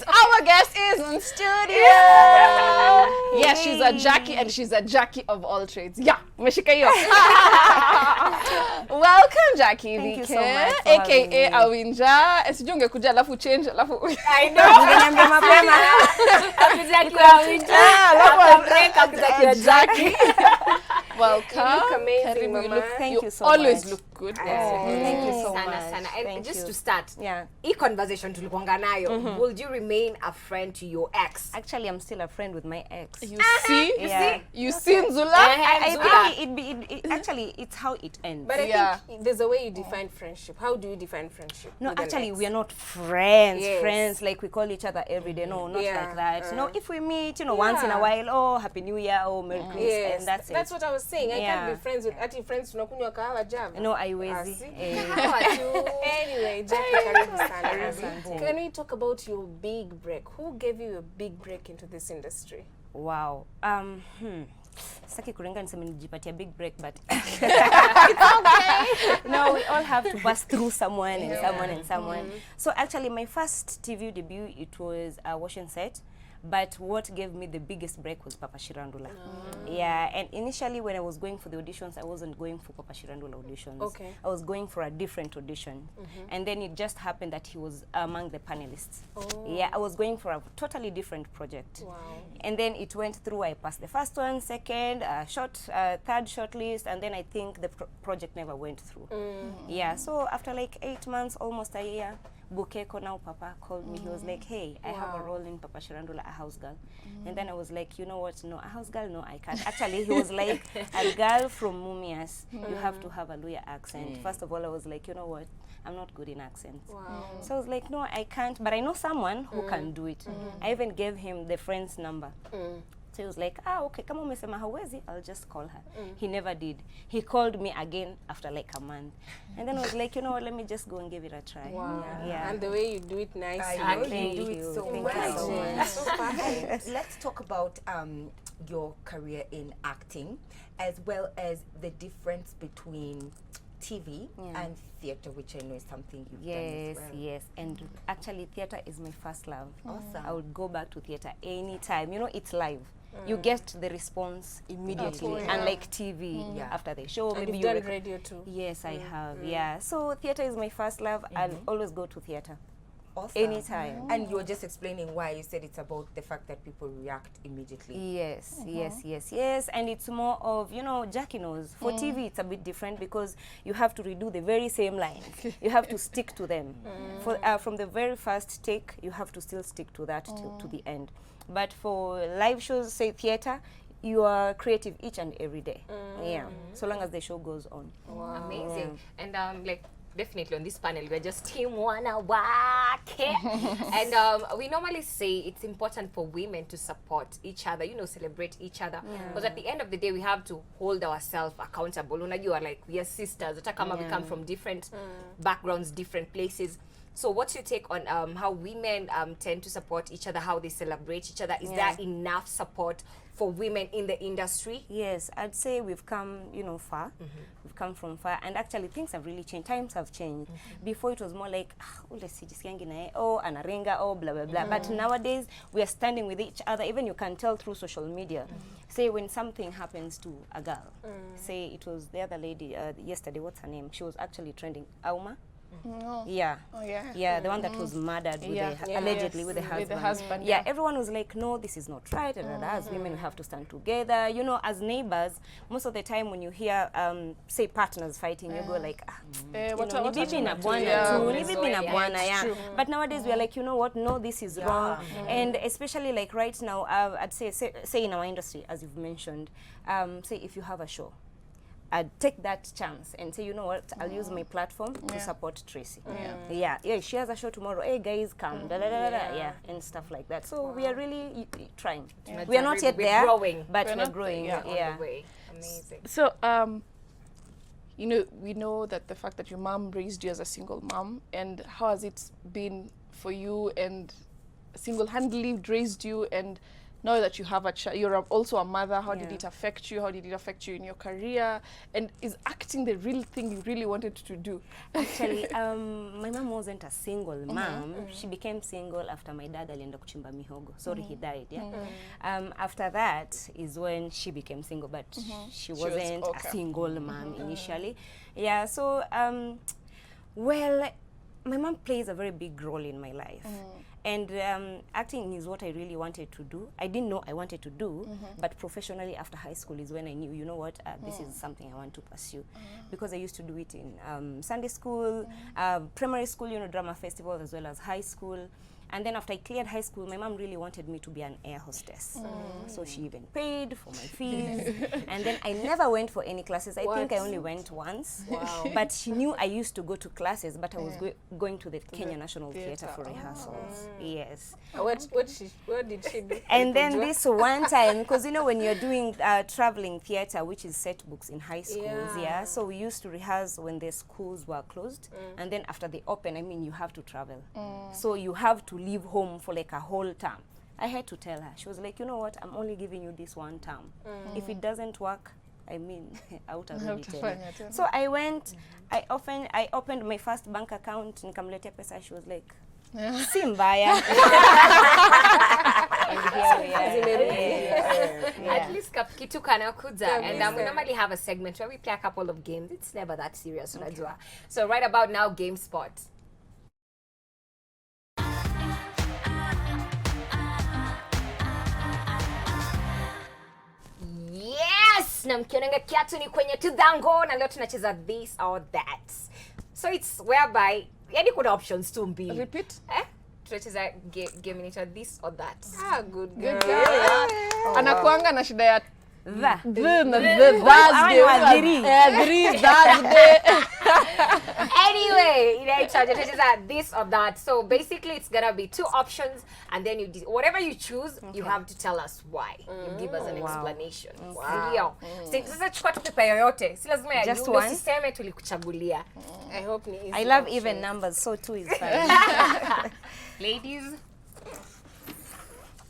Our guest is on studio. Yes, she's a Jacky and she's a Jacky of all trades. Yeah, meshika hiyo. Welcome Jacky Thank you Vike, so much for aka Awinja. Sijui ungekuja alafu change alafu. I know. Ungeniambia mapema. Jacky Awinja. Jacky. Welcome. You look amazing, Karibu, Mama. You Thank you so always much. look good. Thank you so Sana, much. sana. And Thank just you. to start, Yeah. hii conversation tulikuanga nayo, will you remain a friend to your ex? Actually, I'm still a friend with my ex. You see? Yeah. You see Nzula? I Zula. think actually, it's how it ends. But I Yeah. think there's a way you define friendship. How do you define friendship? No, with an actually, ex? we are not friends. Yes. Friends like we call each other every day. No, not Yeah. like that. No, if we meet, once in a Yeah. while, oh, Happy New Year, oh, Merry Christmas, Yes, and that's it. That's what I was saying. I Yeah. can't be friends with friends tunakunywa kahawa jam. No, haiwezi. see? How are you? Anyway, Jacky, karibu sana. Asante. Can we talk about your big break? Who gave you a big break into this industry? Wow. Saki kuringa niseme nijipatia big break, but no, we all have to pass through someone and someone and someone. So actually, my first TV debut, it was a wash and set. But what gave me the biggest break was Papa Shirandula. Yeah, and initially when I was going for the auditions, I wasn't going for Papa Shirandula auditions. Okay. I was going for a different audition. And then it just happened that he was among the panelists. Yeah, I was going for a totally different project. Wow. And then it went through. I passed the first one, second, third shortlist, and then I think the project never went through. Yeah, so after like 8 months, almost a year, Bukeko now Papa called me. He was like, hey, I have a role in Papa Shirandula, a house girl. And then I was like, you know what? No, a house girl, no, I can't. Actually, he was like, a girl from Mumias, you have to have a Luya accent. First of all, I was like, you know what? I'm not good in accents. Wow. So I was like, no, I can't. But I know someone who can do it. I even gave him the friend's number. So he was like, okay, kama umesema hawezi, I'll just call her. He never did. He called me again after like a month. And then I was like, you know what, let me just go and give it a try. Wow. Yeah. And the way you do it nicely. I know Thank you do you. it so Thank well. you so much. So perfect. Let's talk about your career in acting, as well as the difference between TV and theater, which I know is something you've done as well. Yes. And actually, theater is my first love. Awesome. I would go back to theater anytime. It's live. You get the response immediately, unlike TV after the show. And maybe you've done rec- radio too. Yes, I have. Yeah. So theater is my first love. I'll always go to theater. Awesome. Anytime. And you were just explaining why you said it's about the fact that people react immediately. Yes. And it's more of, Jacky knows. For TV, it's a bit different because you have to redo the very same lines. You have to stick to them. From the very first take, you have to still stick to that to the end. But for live shows, say theater, you are creative each and every day. Yeah. So long as the show goes on. Wow. Amazing. And definitely on this panel, we're just team wanna work. And we normally say it's important for women to support each other, celebrate each other. Because at the end of the day, we have to hold ourselves accountable. Unajua, like, we are sisters. Hata kama we come from different backgrounds, different places. So what's your take on how women tend to support each other, how they celebrate each other? Is there enough support for women in the industry? Yes, I'd say we've come, far. We've come from far. And actually, things have really changed. Times have changed. Before, it was more like, anarenga, blah, blah, blah. But nowadays, we are standing with each other. Even you can tell through social media. Say, when something happens to a girl, say it was the other lady yesterday, what's her name? She was actually trending. Auma? Yeah. Oh, yeah. Yeah, the one that was murdered allegedly with the husband. With the husband, yeah, everyone was like, no, this is not right. As women, we have to stand together. As neighbors, most of the time when you hear, say, partners fighting, you go like, what ni bibi na bwana, yeah. But nowadays, we are like, you know what? No, this is wrong. And especially like right now, I'd say in our industry, as you've mentioned, say if you have a show, I'd take that chance and say, you know what, I'll use my platform to support Tracy. Yeah, she has a show tomorrow. Hey, guys, come. And stuff like that. So we are really trying. We are not yet there, growing. but we're growing. On the way. Amazing. So, we know that the fact that your mom raised you as a single mom, and how has it been for you and single-handedly raised you, and now that you have a child, you're also a mother, how did Yeah. it affect you? How did it affect you in your career? And is acting the real thing you really wanted to do? Actually, my mom wasn't a single mom. She became single after my dad alienda kuchimba mihogo. Sorry, he died, yeah. After that is when she became single, but she wasn't okay. a single mom initially. Yeah, so, well, my mom plays a very big role in my life. And acting is what I really wanted to do. I didn't know I wanted to do, but professionally after high school is when I knew, you know what, this is something I want to pursue. Because I used to do it in Sunday school, primary school, you know, drama festivals, as well as high school. And then after I cleared high school, my mom really wanted me to be an air hostess. So she even paid for my fees. And then I never went for any classes. I think I only went once. Wow. But she knew I used to go to classes, but I was going to the Kenya National Theatre for rehearsals. Yes. What did she do? And then this one time, because you know when you're doing traveling theater, which is set books in high schools, yeah, so we used to rehearse when the schools were closed, and then after they open, I mean, you have to travel. So you have to leave home for like a whole term. I had to tell her. She was like, you know what, I'm only giving you this one term. If it doesn't work, I mean, I would already tell her. So I went, I opened my first bank account, nikamletea pesa. She was like, si mbaya. And here we are. At least kitu kanakuja. And we normally have a segment where we play a couple of games. It's never that serious, unajua. So right about now, Game Spot. Yes! Na mkionanga kiatu ni kwenye tudhango na leo tunacheza this or that. So it's whereby yani kuna options tu mbili. Repeat. Tunacheza game inaitwa this or that. Ah, good girl. Anakuanga na shida ya Anyway, tunacheza this or that. So basically it's gonna be two options and then you whatever you choose, you have to tell us why. You give us an explanation. Wow. Sasa chukua tu pepa yoyote. Si lazima ya Just yule one? usiseme tulikuchagulia. I hope ni easy. I love option. even numbers, so 2 is fine. Ladies,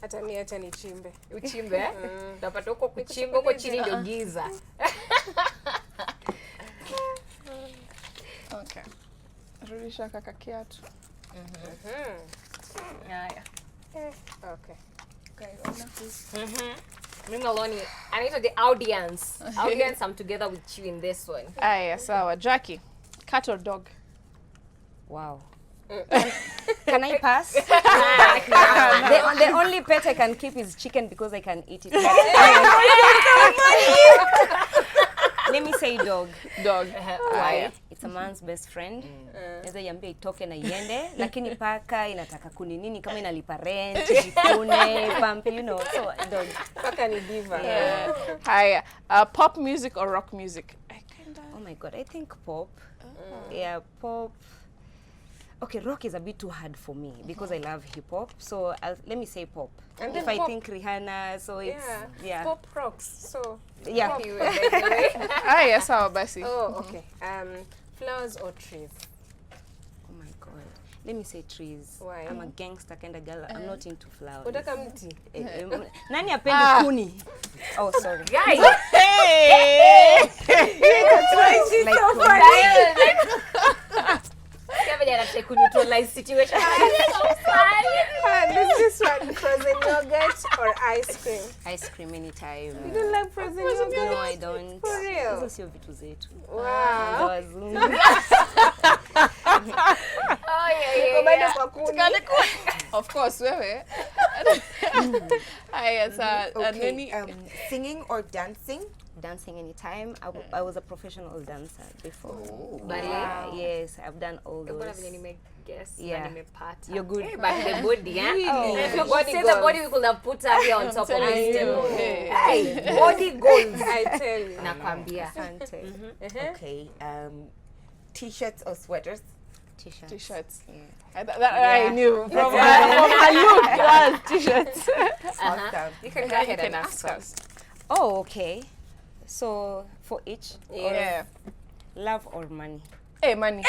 Hata mimi acha nichimbe. uchimbe. Utapata huko kuchimba huko chini ndio giza. Okay. Rudisha kaka kiatu. Haya. Okay. Mimoloni, I need the audience. Audience, I'm together with you in this one. Aya, sawa. Jacky, cat or dog? Wow. Can I pass? The only pet I can keep is chicken because I can eat it. Let me say dog. Dog. Why? It's a man's best friend. Naweza iambia itoke na iende, lakini paka inataka kuninini kama inalipa rent, jikune, pampe, you know. So dog. Paka ni diva. Haya, pop music or rock music? Oh my god, I think pop. Yeah, pop. Okay, rock is a bit too hard for me because I love hip hop. So let me say pop. And if then I pop. think Rihanna, so it's Pop rocks. So yeah. Aya, sawa basi. oh, okay. Flowers or trees? Oh my god. Let me say trees. Why? I'm a gangster kind of girl. I'm not into flowers. Unataka mti? Nani apende kuni? Oh, sorry. Guys, neutralize situation. There's this one, frozen yogurt or ice cream? Ice cream anytime. You don't like frozen yogurt? No, I don't. For real? Hizo sio vitu zetu. Wow. Za wazungu. Oh yeah. Bado kwa kuni. Of course, wewe. Aya, sawa. Okay, singing or dancing? Dancing anytime. I was a professional dancer before. Ballet? Yes, I've done all Mbona those. vile nimekuess na Yeah. nimepata. You're good. Hey, but the body, eh? Really? If God says the body, we could have put her here on top of telling this you. table. Hey. Hey, body goals. I tell you. Nakwambia. Asante. Okay, t-shirts or sweaters? T-shirt. T-shirts. Yeah. I knew. From my look, it was t-shirts. Awesome. You can go ahead can and ask ask us. Oh, okay. So for each, Yeah. love or money? Hey, money.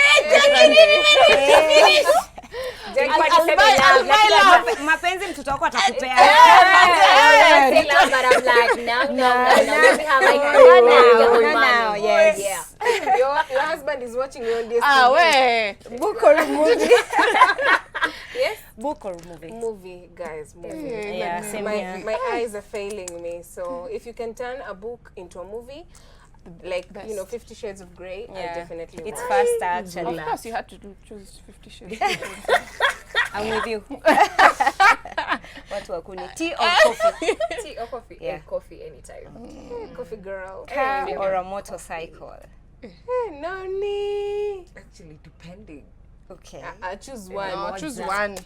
Mapenzi mtoto wako atakupea. say love, but I'm like, no. Let me have my now, yes. Yeah. Your husband is watching you on this wait. Book or movie? Yes? Book or movie? Movie, guys, movie. Yeah, same here. My eyes are failing me. So if you can turn a book into a movie, like, 50 Shades of Grey, I definitely It's watch. faster, actually. Of course, you had to choose 50 Shades. I'm with you. Watu wakuni. Tea or coffee? Tea or coffee? Yeah. Coffee anytime. Coffee girl. Car or a motorcycle? No need. Actually, depending. Okay. I choose one. No, choose one.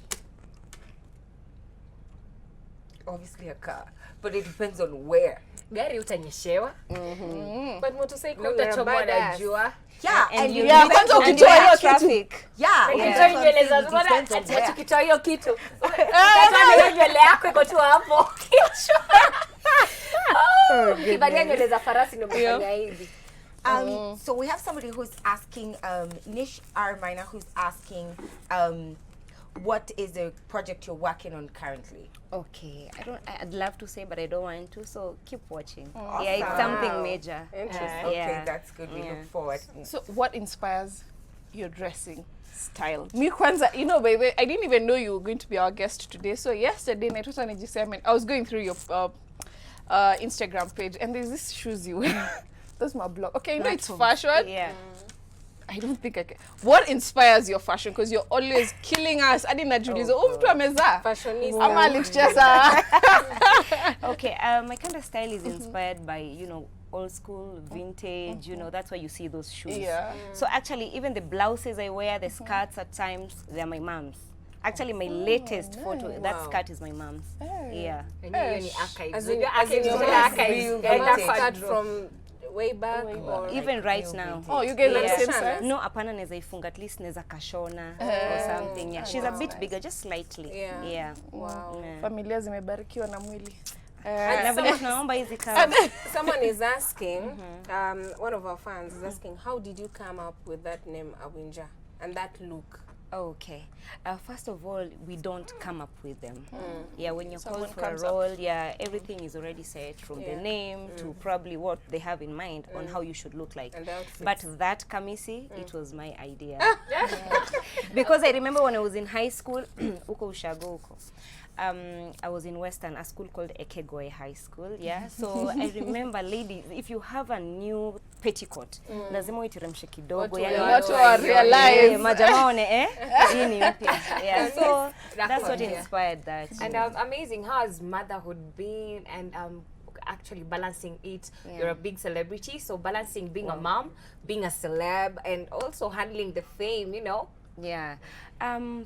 Obviously a car, but it depends on where. Gari utanyeshewa. But motorcycle, Na you're a utachomwa na badass. jua. Yeah, And you Yeah, need kwanza to ukitoa hiyo kitu. traffic. yeah. Ukitoa nywele za It depends on ati where. ukitoa hiyo kitu. Ukitoa hiyo nywele yako iko tu hapo kichwa. Ukivalia nywele za farasi ndio umefanya hivi. So we have somebody who's asking, Nish R. Minor, who's asking, what is the project you're working on currently? Okay, I'd love to say, but I don't want to, so keep watching. Yeah, it's something major. Interesting. Okay, Yeah. that's good. We look forward. So what inspires your dressing style? Me kwanza, baby, I didn't even know you were going to be our guest today. So yesterday, I was going through your Instagram page, and there's this shoes you wear. That's my blog. Okay, it's fashion. Yeah. I don't think I can. What inspires your fashion? Because you're always killing us. I didn't actually say, mtu ameza. Fashionista. Ama alicheza. Okay, my kind of style is inspired by, old school, vintage, that's why you see those shoes. Yeah. So actually, even the blouses I wear, the skirts at times, they're my mom's. Actually, my latest photo, that skirt is my mom's. Yeah. And hiyo ni archives. As in Unajua archives your zile mom's archives. real Yaenda vintage. kwa Start draw. from way back or Even right now. Oh, you guys are the Yeah. same size? No, hapana neza ifunga, at least neza kashona or something. Yeah, she's a bit bigger, just slightly. Yeah. Wow. Yeah. Familia zimebarikiwa na mwili. Na vile tunaomba hizi kama. Someone is asking, one of our fans is asking, how did you come up with that name Awinja and that look? Okay. First of all, we don't come up with them. Yeah, when you're Someone called for a comes up. role, everything is already set from the name to probably what they have in mind on how you should look like. And outfits. But that kamisi, it was my idea. Because I remember when I was in high school, uko ushago uko. I was in Western, a school called Ekegoi High School, so I remember, ladies, if you have a new petticoat, lazima uiteremshe kidogo. Watu wa realize. Majamaa one, hii ni mpya. Yeah, so that's what inspired that. And amazing, how has motherhood been, and actually balancing it? You're a big celebrity, so balancing being a mom, being a celeb, and also handling the fame, Yeah.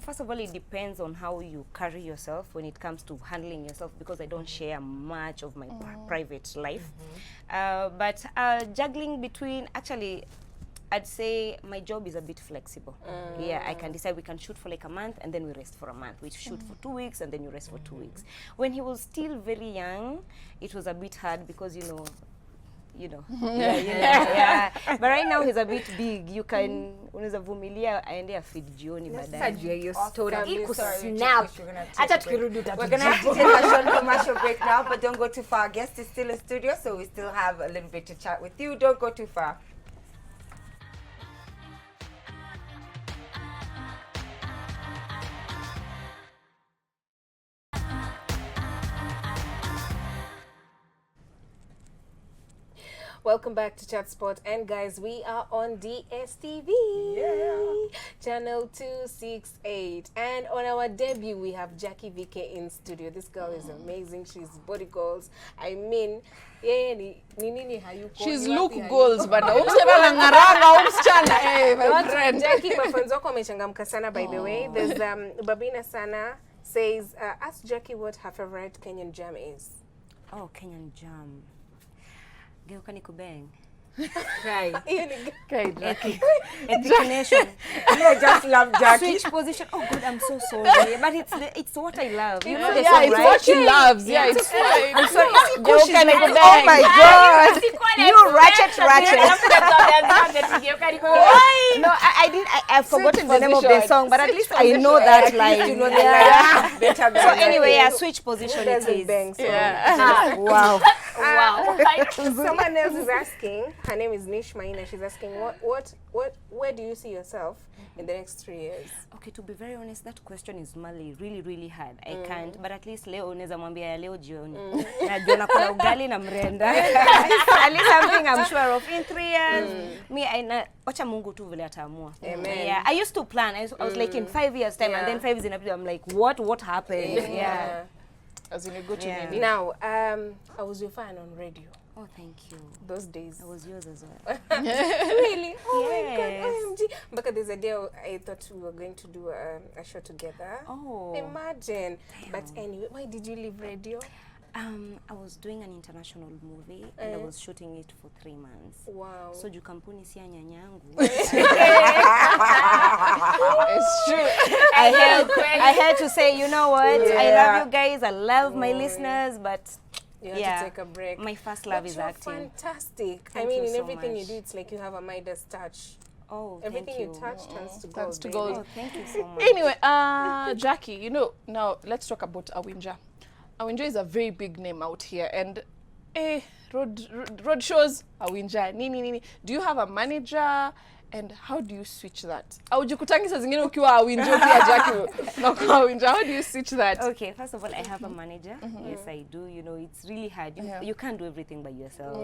First of all, it depends on how you carry yourself when it comes to handling yourself, because I don't share much of my private life. But juggling between, actually, I'd say my job is a bit flexible. Yeah, I can decide we can shoot for like a month and then we rest for a month. We shoot for 2 weeks and then you rest for 2 weeks. When he was still very young, it was a bit hard because, yeah. But right now he's a bit big. You can unaweza vumilia aende afeed jioni baadaye. Sasa juu ya hiyo story Sorry, iku sorry, snap. we're gonna take Acha a break. tukirudi We're gonna have to take a short commercial break now, but don't go too far. Our guest is still in studio, so we still have a little bit to chat with you. Don't go too far. Welcome back to Chatspot, and guys, we are on DSTV, channel 268, and on our debut we have Jacky Vike in studio. This girl is amazing. She's body goals. I mean, She's look goals, but umsema nangaranga umsichana. Hey, my friend. Jacky, mafanzo wako wamechangamka sana, by the way. There's Babina Sana says, ask Jacky what her favorite Kenyan jam is. Oh, Kenyan jam. Geuka nikubeng. Cry. Ethic nation. I just love Jacky. Switch position. Oh God, I'm so sorry, but it's what I love. You know the Yeah, song, it's right? what she loves. Yeah, it's fine. I'm sorry. Oh my God! You ratchet. No, I didn't. I've forgotten the name of the position. song, but at Switch least I know that line. You know the Yeah. line better than So anyway, yeah, switch position it Doesn't is. bang, so. Yeah. Wow. Wow. Someone else is asking. Her name is Nish Maina. She's asking, where do you see yourself in the next 3 years? Okay, to be very honest, that question is really, really hard. I can't, but at least leo unaweza mwambia ya leo jioni. Najua nakula ugali na mrenda. At least something I'm sure of. In 3 years, wacha Mungu tu vile ataamua. Amen. Yeah, I used to plan. I was like in 5 years time, and then 5 years in a bit, I'm like, what happened? Yeah. As in a go to Yeah. Nini. Now, I was your fan on radio Oh, thank you. those days. I was yours as well. Really? Oh my Yes. God, OMG. Because there's a day I thought we were going to do a show together. Oh. Imagine. But anyway, why did you leave radio? I was doing an international movie and I was shooting it for 3 months. Wow. So juu kampuni si ya nyanyangu. It's true. I had to say, you know what? I Yeah. love you guys. I love my listeners, but you have yeah, to take a break. my first love But is you're acting. fantastic. Thank I mean, you in so everything you much. do, it's like you have a Midas touch. Oh, Everything thank you you. touch turns to gold. Turns to baby. gold. Oh, thank you so much. Anyway, Jacky, you know, now let's talk about Awinja. Awinja is a very big name out here, and road shows, Awinja, nini. Do you have a manager, and how do you switch that? Aujikutangi saa zingine ukiwa Awinja pia Jacky na kwa Awinja. How do you switch that? Okay, first of all, I have a manager. Yes, I do. You know, it's really hard. You can't do everything by yourself.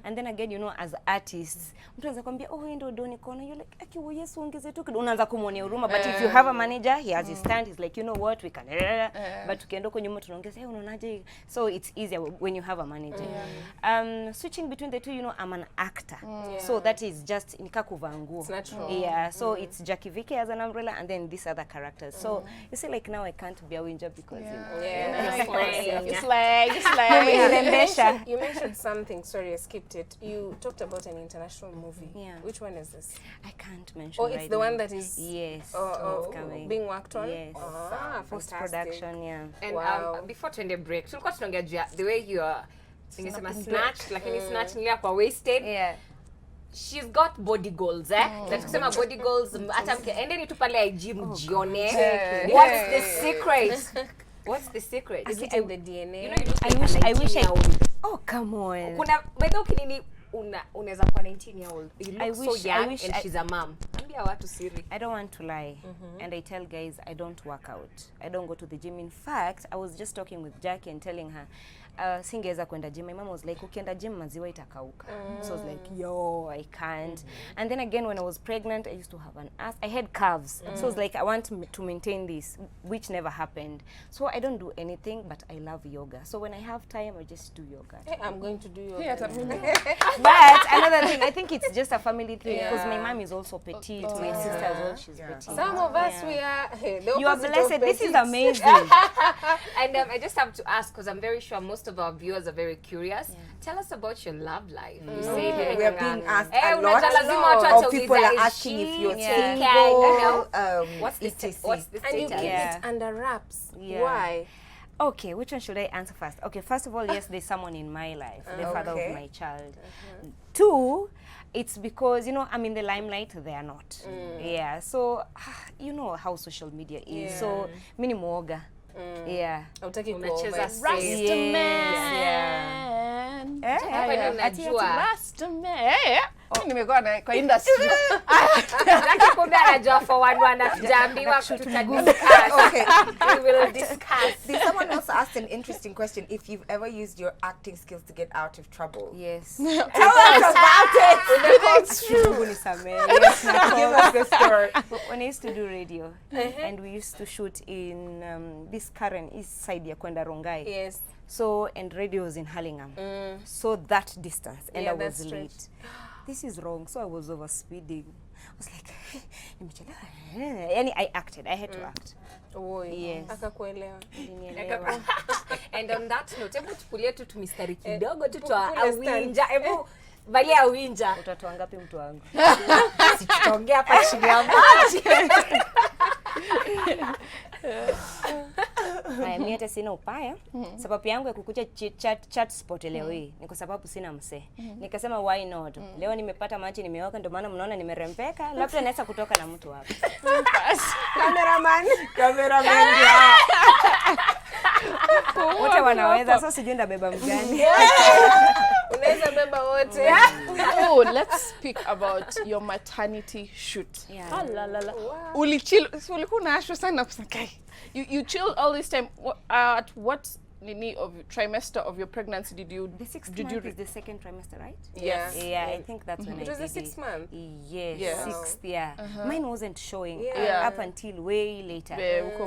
And then again, you know, as artists, mtu anaweza kwambia, oh, ndo doni kona. You're like, aki wo Yesu ongeze tu kidogo. Unaanza kumwonea huruma. But if you have a manager, he has his stand. He's like, you know what, we can. But tukienda kwa nyuma tunaongeza, hey, unaonaje? So it's easier when you have a manager. Switching between the two, you know, I'm an actor. So that is just nikakuvangu. It's natural. Yeah, so it's Jacky Vike as an umbrella, and then these other characters. So you see, like now I can't be Awinja because you know. It's like. You mentioned something. Sorry, I skipped it. You talked about an international movie. Yeah. Which one is this? I can't mention. Oh, it's right the now. one that is Yes, it's coming. being worked on. Yes. Post Fantastic. production, yeah. And Wow. before tuende break, tulikuwa tunaongea juu ya the way you are ningesema snatch, lakini snatch ni kwa wasted. Yeah. She's got body goals, na tukisema body goals hata mke endeni tu pale IG mjione. What's the secret? What's the secret? Is it in the DNA? You know, you look like I wish I 19-year-old. Oh, come on. Kuna whether ukinini unaweza kuwa 19-year-old. You look so young and she's a mom. Ambia watu siri. I don't want to lie. And I tell guys I don't work out. I don't go to the gym. In fact, I was just talking with Jacky and telling her singeweza kwenda gym. My mom was like, ukienda gym maziwa itakauka. So I was like, yo, I can't. And then again, when I was pregnant, I used to have an ass. I had calves. So I was like, I want to maintain this, which never happened. So I don't do anything, but I love yoga. So when I have time, I just do yoga. Hey, I'm going to do your. But another thing, I think it's just a family thing because my mom is also petite. My sister as well, she's petite. Some of us we are. The You are opposite of blessed. This is petite. amazing. And I just have to ask, because I'm very sure most of our viewers are very curious. Tell us about your love life. You say We are being asked hey, a lot of people are asking if you're single. What's the etc. what's the And you status? keep Yeah. it under wraps. Yeah. Why? Okay, which one should I answer first? Okay, first of all, yes, there's someone in my life, the father Okay. of my child. 2, it's because, you know, I'm in the limelight, they are not. Yeah, so, you know how social media is. Yeah. So, mini muoga. Yeah. Hautaki Umecheza kuover. safe. Rastaman. Kwani unajua? Rastaman. Mimi nimekuwa kwa industry. Jacky kumbe anajua for one anatujaambiwa tutadiscuss. Okay. We will discuss. Did someone else ask an interesting question? If you've ever used your acting skills to get out of trouble? Yes. Tell us about it. It's true. Yes, Give us the story. when I used to do radio, and we used to shoot in this Karen East side ya kwenda Rongai. Yes. So, and radio was in Hurlingham. So that distance, and Yeah, I was that's late. This is wrong. So I was over speeding. I was like, and I acted. I had to act. Oh, Yes. akakuelewa. And on that note, hebu tukulie tu tumistari kidogo tu twa Pule stand. Awinja. Hebu valia Awinja. Utatoa ngapi mtu wangu? Tutaongea hapa chini ya maji. Mimi hata sina upaya. Sababu yangu ya kukuja Chatspot leo hii ni kwa sababu sina msee. Nikasema why not? Leo nimepata maji nimeoka, ndio maana mnaona nimerembeka. Labda naweza kutoka na mtu hapa. Cameraman. Wote wanaweza, sasa sijui ndabeba mgani. Unaweza beba wote. Oh, let's speak about your maternity shoot. Yeah. La la la. Ulichill, ulikuwa unaashwa sana kusakai. You chill all this time. At what of trimester of your pregnancy did you? The 6th did month you is the 2nd trimester, right? Yes. Yeah, I think that's when It I was did the 6th month? Yes, Yeah. 6th, yeah. Mine wasn't showing Yeah. up until way later.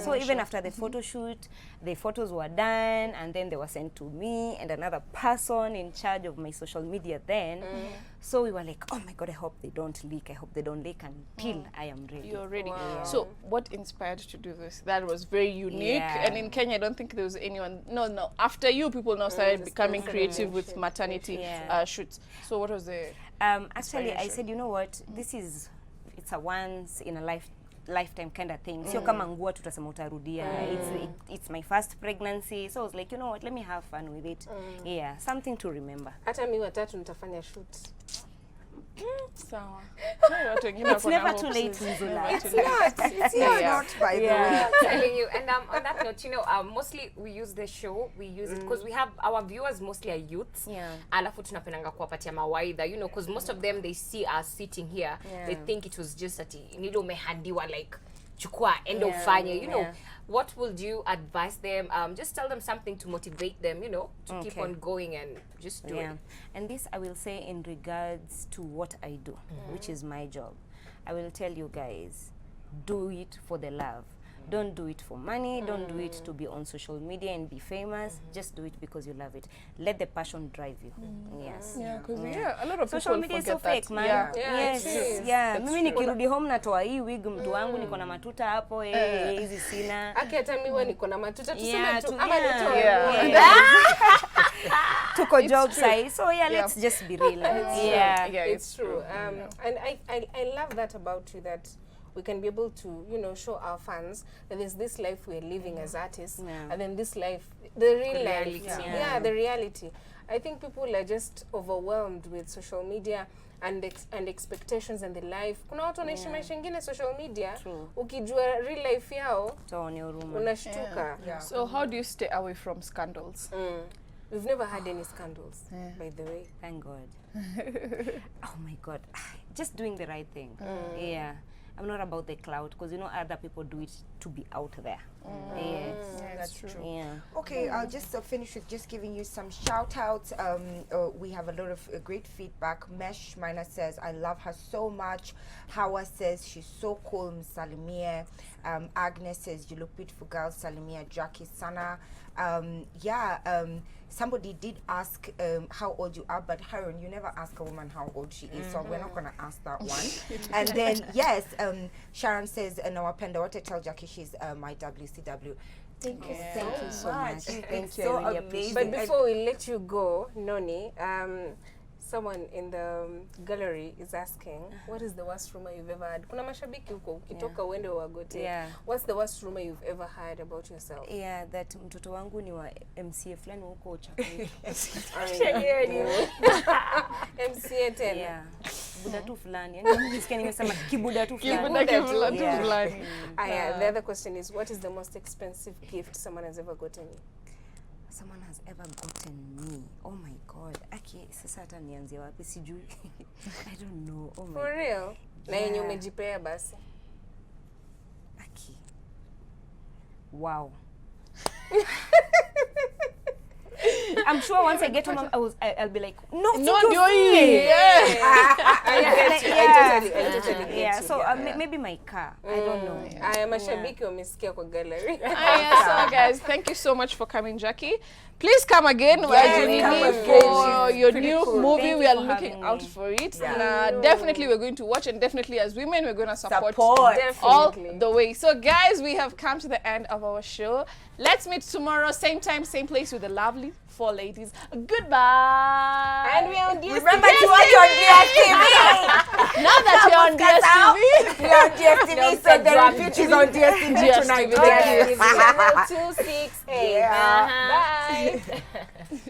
So even after the photo shoot, the photos were done and then they were sent to me and another person in charge of my social media then. So we were like, oh my God, I hope they don't leak. I hope they don't leak until I am ready. You're ready. Wow. So what inspired you to do this? That was very unique. Yeah. And in Kenya, I don't think there was anyone. No. After you, people now started becoming creative with maternity shoots. So what was the Actually, I said, you know what? It's a once in a lifetime kind of thing. Sio kama nguo tutasema utarudia. It's my first pregnancy. So I was like, you know what? Let me have fun with it. Yeah, something to remember. Hata mimi watatu nitafanya shoot. sawa? It's never too late, Nzula. It's not, by the way. I'm telling you. And on that note, you know, mostly we use the show, we use it because we have our viewers mostly are youths. Yeah. Alafu tunapendanga kuwapatia mawaidha, you know, because most of them, they see us sitting here, they think it was just ati nilo umehandiwa like chukua endo ufanye, you know. What would you advise them? Just tell them something to motivate them, you know, to keep on going and just do it. And this I will say in regards to what I do, which is my job. I will tell you guys, do it for the love. Don't do it for money. Don't do it to be on social media and be famous. Just do it because you love it. Let the passion drive you. Yes. Yeah, because a lot of Social people media is forget so fake, that. man. Yeah. Yes. it is. Yeah. Mimi nikirudi home natoa hii wig mtu wangu niko na matuta hapo hizi sina. Aki hata mimi niko na matuta tuseme Yeah, tu tu- ama yeah. nitoe. Yeah. Tuko job true. side. So let's just be real. Yeah. Yeah, It's true. And I love that about you, that we can be able to, you know, show our fans that there's this life we're living as artists, and then this life, the real life. reality. Yeah, the reality. I think people are just overwhelmed with social media and expectations and the life. Kuna watu wanaishi maisha ingine social media. True. Ukijua real life yao, Tuone huruma. unashtuka. So how do you stay away from scandals? We've never had any scandals, by the way. Thank God. Oh my God. Just doing the right thing. Yeah. I'm not about the clout because, you know, other people do it to be out there. Yes. That's true. Yeah. Okay, I'll just finish with just giving you some shout outs. We have a lot of great feedback. Mesh Minor says, I love her so much. Hawa says, she's so cool. Salimia. Agnes says, you look beautiful, girl. Salimia. Jacky Sana. Somebody did ask how old you are, but Harun, you never ask a woman how old she is, so we're not going to ask that one. And then, yes, Sharon says, Nawapenda, what I tell Jackie, she's my WCW. Thank you so much. Thank you. So I really appreciate But it. before we let you go, Noni, someone in the gallery is asking, what is the worst rumor you've ever had? Kuna mashabiki huko, ukitoka uende uwagote. Yeah. What's the worst rumor you've ever heard about yourself? Yeah, that mtoto wangu ni wa MCA fulani huko Chakui. MCA tena. Yeah. Buda tu fulani. Yaani nisikia nimesema kibuda tu fulani. Yeah. The other question is, what is the most expensive gift someone has ever gotten you? Someone has ever gotten me. Oh my God. Aki, sasa hata nianzie wapi sijui. I don't know. Oh my. For real? Na yenye umejipea basi. Aki. Wow. I'm sure once I get home, I'll be like, no, I totally get yeah. you. So maybe my car. I don't know. Aya, mashabiki wamesikia kwa gallery. So guys, thank you so much for coming, Jackie. Please come again for your new movie. Thank We you are for looking having out me. for it. Definitely we're going to watch, and definitely as women we're going to support all Definitely. the way. So guys, we have come to the end of our show. Let's meet tomorrow, same time, same place with the lovely 4 ladies. Goodbye. And we're on DSTV. Remember to watch on DSTV. Now that you're on DSTV. We're on DSTV, so the repeat is on DSTV tonight. DSTV. Channel 268. Yeah. Bye.